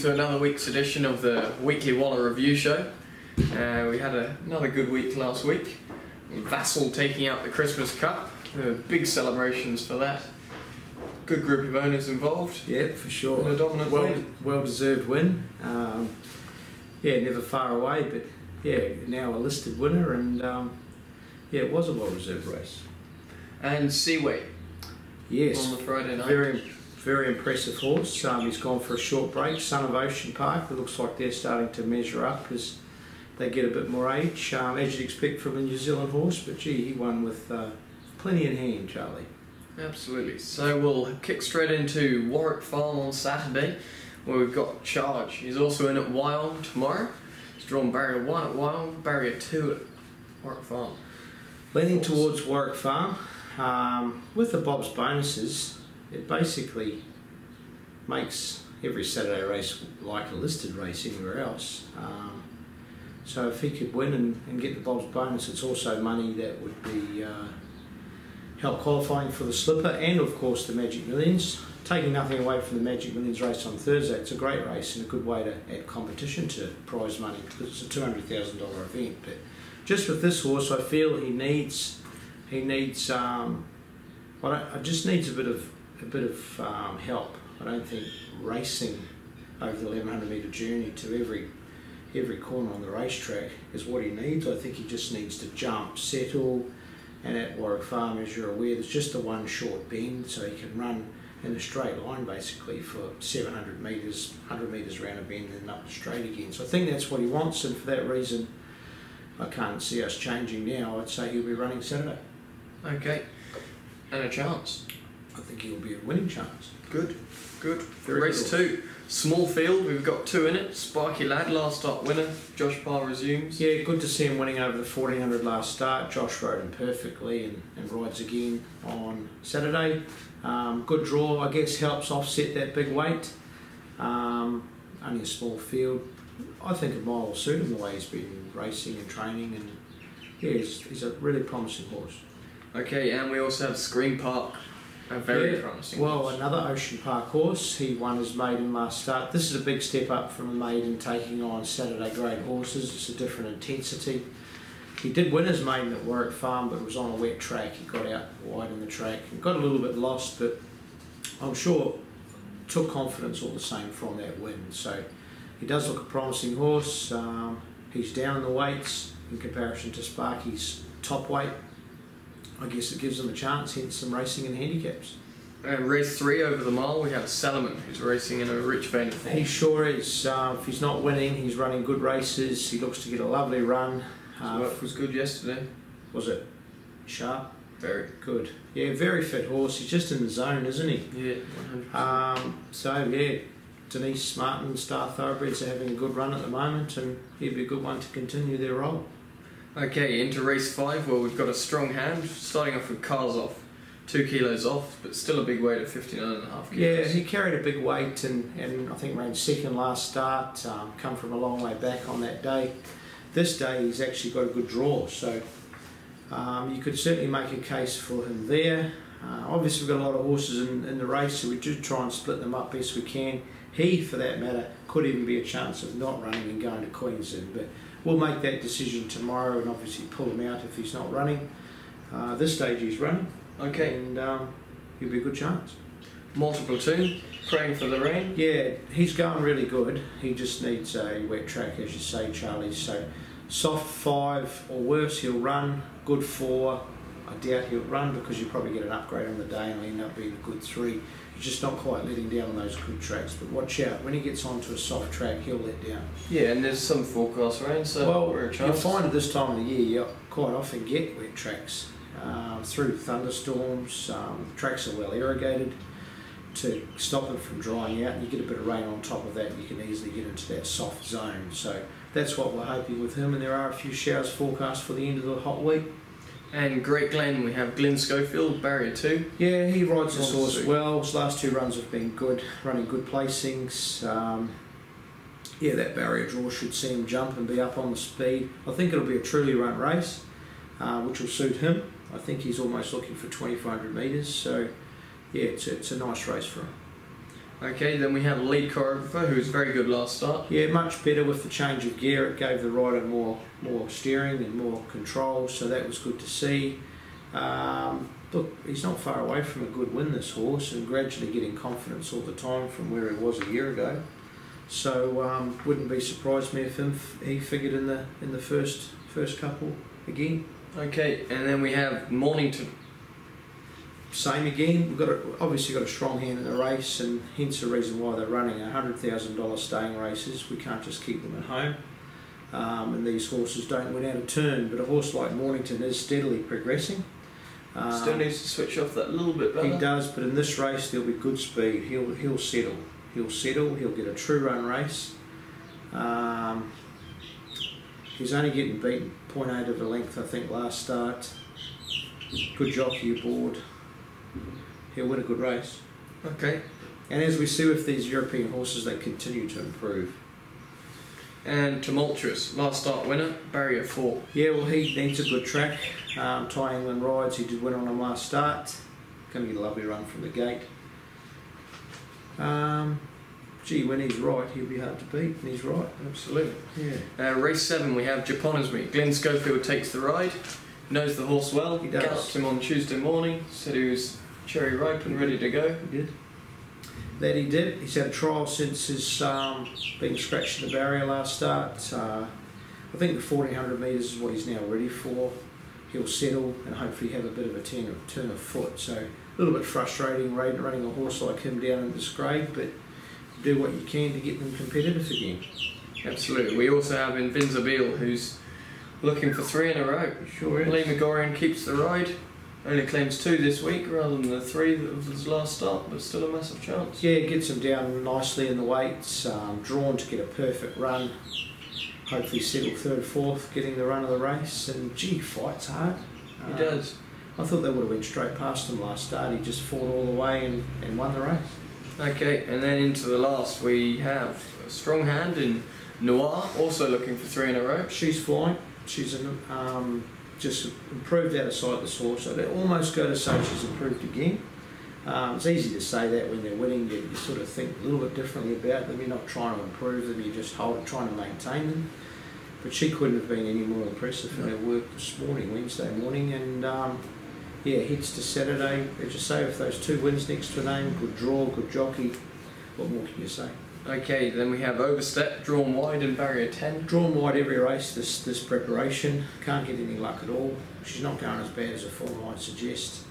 to another week's edition of the Weekly Waller Review Show. We had another good week last week. Vassal taking out the Christmas Cup. Big celebrations for that. Good group of owners involved. Yeah, for sure. And a dominant win. Well-deserved win. Yeah, never far away, but yeah, now a listed winner, and yeah, it was a well-deserved race. And Seaway. Yes. On the Friday night. Very impressive horse. He's gone for a short break. Son of Ocean Park. It looks like they're starting to measure up as they get a bit more age, as you'd expect from a New Zealand horse. But gee, he won with plenty in hand, Charlie. Absolutely. So we'll kick straight into Warwick Farm on Saturday, where we've got Charge. He's also in at Wyong tomorrow. He's drawn barrier 1 at Wyong, barrier 2 at Warwick Farm. Leaning towards Warwick Farm. With the Bob's bonuses, it basically makes every Saturday race like a listed race anywhere else. So if he could win and get the Bob's bonus, it's also money that would be help qualifying for the Slipper and of course the Magic Millions. Taking nothing away from the Magic Millions race on Thursday, it's a great race and a good way to add competition to prize money because it's a $200,000 event. But just with this horse, I feel he needs just needs a bit of help. I don't think racing over the 1100 metre journey to every corner on the racetrack is what he needs. I think he just needs to jump, settle, and at Warwick Farm, as you're aware, there's just the one short bend, so he can run in a straight line basically for 700 metres, 100 metres around a bend and up the straight again. So I think that's what he wants, and for that reason I can't see us changing now. I'd say he'll be running Saturday. Okay. And a chance. I think he'll be a winning chance. Good. Race 2. Small field, we've got 2 in it. Sparky Lad, last start winner. Josh Parr resumes. Yeah, good to see him winning over the 1400 last start. Josh rode him perfectly and rides again on Saturday. Good draw, I guess, helps offset that big weight. Only a small field. I think a mile will suit him the way he's been racing and training, and yeah, he's a really promising horse. Okay, and we also have Screen Park, a very promising horse. Another Ocean Park horse. He won his maiden last start. This is a big step up from a maiden taking on Saturday grade horses. It's a different intensity. He did win his maiden at Warwick Farm, but it was on a wet track. He got out wide in the track and got a little bit lost, but I'm sure took confidence all the same from that win. So he does look a promising horse. He's down in the weights in comparison to Sparky's top weight. I guess it gives him a chance, hence some racing and handicaps. Race 3 over the mile, we have Salomon, who's racing in a rich vein of form. He sure is. If he's not winning, he's running good races. He looks to get a lovely run. His work was good yesterday. Was it? Sharp? Very. Good. Yeah, very fit horse. He's just in the zone, isn't he? Yeah, 100%. So, yeah, Denise Martin, Star Thoroughbreds are having a good run at the moment, and he'd be a good one to continue their role. Okay, into race 5, where we've got a strong hand, starting off with Cars Off. 2 kilos off, but still a big weight at 59.5 kilos. Yeah, he carried a big weight and I think ran second last start, come from a long way back on that day. This day he's actually got a good draw, so you could certainly make a case for him there. Obviously we've got a lot of horses in the race, so we do try and split them up best we can. He, for that matter, could even be a chance of not running and going to Queensland, but we'll make that decision tomorrow and obviously pull him out if he's not running. This stage he's running. Okay. And he'll be a good chance. Multiple Platoon, praying for the rain. Yeah, he's going really good. He just needs a wet track, as you say, Charlie. So soft 5 or worse, he'll run. Good 4, I doubt he'll run because you'll probably get an upgrade on the day and he'll end up being a good 3. He's just not quite letting down on those good tracks. But watch out, when he gets onto a soft track, he'll let down. Yeah, and there's some forecast rain, so we're a chance. You'll find at this time of the year, you quite often get wet tracks. Through thunderstorms, tracks are well irrigated to stop them from drying out, and you get a bit of rain on top of that and you can easily get into that soft zone. So that's what we're hoping with him, and there are a few showers forecast for the end of the hot week. And Great Glen, we have Glenn Schofield, barrier 2. Yeah, he rides this horse well. His last 2 runs have been good, running good placings. Yeah, that barrier draw should see him jump and be up on the speed. I think it'll be a truly run race, which will suit him. I think he's almost looking for 2,400 metres, so yeah, it's a nice race for him. Okay, then we have Lead Choreographer, who was very good last start. Yeah, much better with the change of gear. It gave the rider more steering and more control, so that was good to see. Look, he's not far away from a good win, this horse, and gradually getting confidence all the time from where he was a year ago. So wouldn't be surprised me if he figured in the first couple again. Okay, and then we have Mornington. Same again. Obviously got a strong hand in the race, and hence the reason why they're running $100,000 staying races. We can't just keep them at home, and these horses don't win out of turn. But a horse like Mornington is steadily progressing. Still needs to switch off that little bit better. He does, but in this race there'll be good speed. He'll settle. He'll get a true run race. He's only getting beaten 0.8 of a length, I think, last start. Good jockey aboard. He'll win a good race. Okay. And as we see with these European horses, they continue to improve. And Tumultuous, last start winner, barrier 4. Yeah, well, he needs a good track. Ty England rides, he did win on him last start. Going to get a lovely run from the gate. Gee, when he's right, he'll be hard to beat, and he's right. Absolutely. Yeah. Race 7, we have Japonisme. Glenn Schofield takes the ride, knows the horse well. He does. Galloped him on Tuesday morning, said he was cherry ripe and ready to go. He did. That he did. He's had a trial since his being scratched in the barrier last start. I think the 1400 metres is what he's now ready for. He'll settle and hopefully have a bit of a turn of foot. So a little bit frustrating running a horse like him down in this grade, but do what you can to get them competitive again. Absolutely. We also have Invincible, who's looking for 3 in a row. Sure is. Lee McGorian keeps the ride. Only claims 2 this week rather than the 3 of his last start, but still a massive chance. Yeah, gets him down nicely in the weights, drawn to get a perfect run. Hopefully settle 3rd, 4th, getting the run of the race. And gee, fights hard. He does. I thought they would have went straight past him last start. He just fought all the way and won the race. Okay, and then into the last we have a strong hand in Noir, also looking for 3 in a row. She's flying. She's just improved out of sight, this horse. I'd almost go to say she's improved again. It's easy to say that when they're winning. You sort of think a little bit differently about them. You're not trying to improve them, you're just trying to maintain them. But she couldn't have been any more impressive in her work this morning, Wednesday morning. And yeah, heads to Saturday. As you say, with those 2 wins next to her name, good draw, good jockey. What more can you say? Okay, then we have Overstep, drawn wide in barrier 10. Drawn wide every race this preparation. Can't get any luck at all. She's not going as bad as her form might suggest.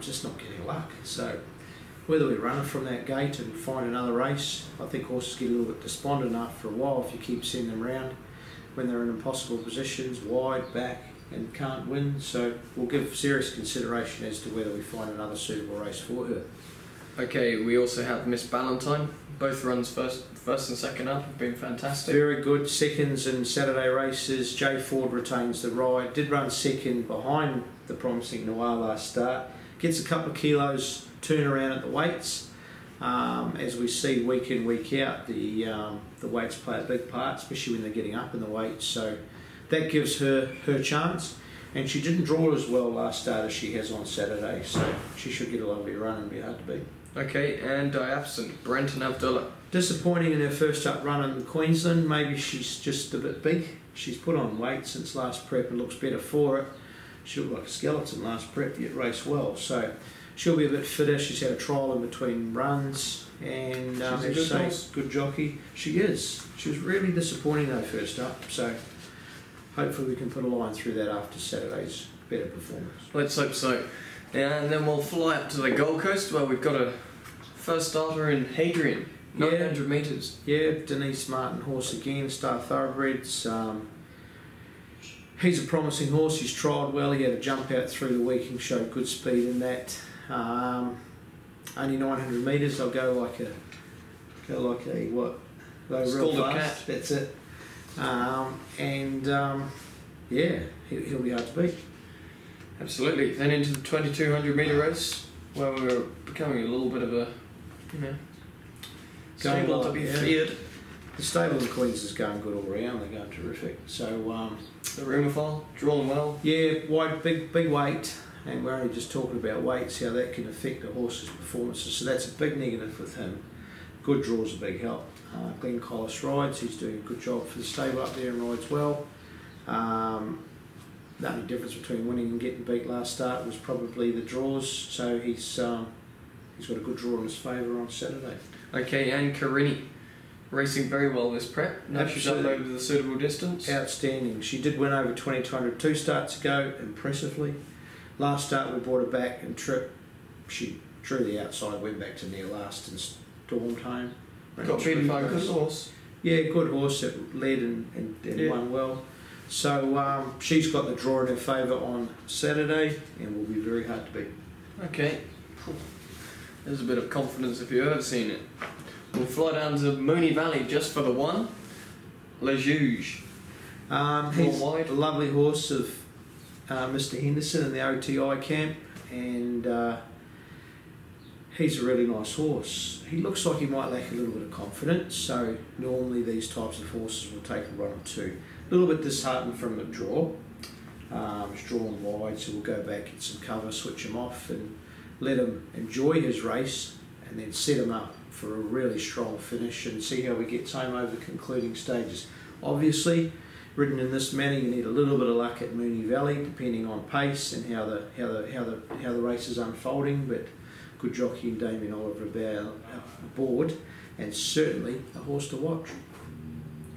Just not getting luck. So whether we run her from that gate and find another race, I think horses get a little bit despondent after a while if you keep sending them around when they're in impossible positions, wide, back, and can't win. So we'll give serious consideration as to whether we find another suitable race for her. Okay, we also have Miss Ballantyne. Both runs first and second up have been fantastic. Very good. Seconds in Saturday races. Jay Ford retains the ride. Did run second behind the promising Noir last start. Gets a couple of kilos turnaround at the weights. As we see week in, week out, the weights play a big part, especially when they're getting up in the weights. So that gives her chance. And she didn't draw as well last start as she has on Saturday, so she should get a lovely run and be hard to beat. Okay, and Diabsent, Brenton Abdullah. Disappointing in her first up run in Queensland. Maybe she's just a bit big. She's put on weight since last prep and looks better for it. She looked like a skeleton last prep, yet raced well. So she'll be a bit fitter. She's had a trial in between runs, and she's a good jockey. She is. She was really disappointing though first up. So hopefully we can put a line through that after Saturday's better performance. Let's hope so. Yeah, and then we'll fly up to the Gold Coast where we've got a first starter in Hadrian, 900 metres. Yeah, Denise Martin horse again, Star Thoroughbreds. He's a promising horse. He's trialled well. He had a jump out through the week and showed good speed in that. Only 900 metres. I'll go like a what? Real fast. That's it. Yeah, he'll be hard to beat. Absolutely. Then into the 2200 metre race, where we're becoming a little bit of a, stable to be feared. The stable in Queens is going good all round. They're going terrific. So the Rumophile, drawn well. Yeah, wide, big weight. and we're only just talking about weights, how that can affect a horse's performances. So that's a big negative with him. Good draw's a big help. Glenn Collis rides, he's doing a good job for the stable up there and rides well. The only difference between winning and getting beat last start was probably the draws, so he's got a good draw in his favour on Saturday. Okay, and Carini, racing very well this prep. No, she's uploaded the suitable distance. Outstanding. She did win over 2200 2 starts ago, impressively. Last start we brought her back and trip. She drew the outside, went back to near last and stormed home. Got beaten by a good horse. Yeah, good horse that led and won well. So she's got the draw in her favour on Saturday and will be very hard to beat. Okay. There's a bit of confidence if you've ever seen it. We'll fly down to Moonee Valley just for the one. Le Juge. He's a lovely horse of Mr. Henderson in the OTI camp, and he's a really nice horse. He looks like he might lack a little bit of confidence, so normally these types of horses will take a run or two. A little bit disheartened from the draw. He's drawn wide, so we'll go back, get some cover, switch him off and let him enjoy his race and then set him up for a really strong finish and see how he gets home over the concluding stages. Obviously, ridden in this manner, you need a little bit of luck at Moonee Valley, depending on pace and how the race is unfolding. But good jockey and Damien Oliver aboard, and certainly a horse to watch.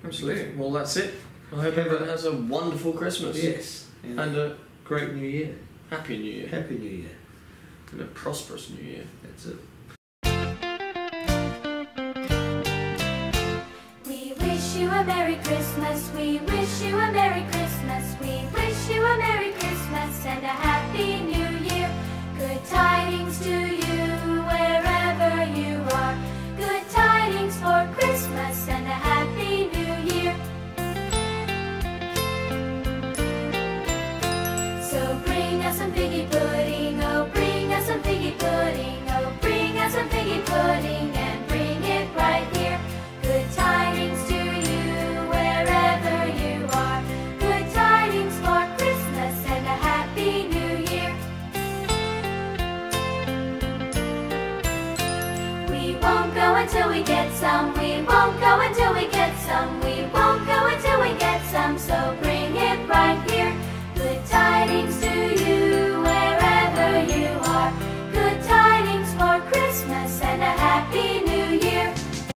Absolutely. Well, that's it. I hope everyone has a wonderful Christmas. Yes, and a great New Year. Happy New Year. Happy New Year. And a prosperous New Year. That's it. We wish you a Merry Christmas. We wish you a Merry Christmas. We wish you a Merry Christmas and a Happy New Year. Good tidings to you wherever you are. Good tidings for Christmas and a Happy New Year. So bring us some figgy pudding, oh bring us some figgy pudding, oh bring us some figgy pudding and bring it right here. Good tidings to you wherever you are. Good tidings for Christmas and a Happy New Year. We won't go until we get some. We won't go until we get some. We won't go until we get some. So bring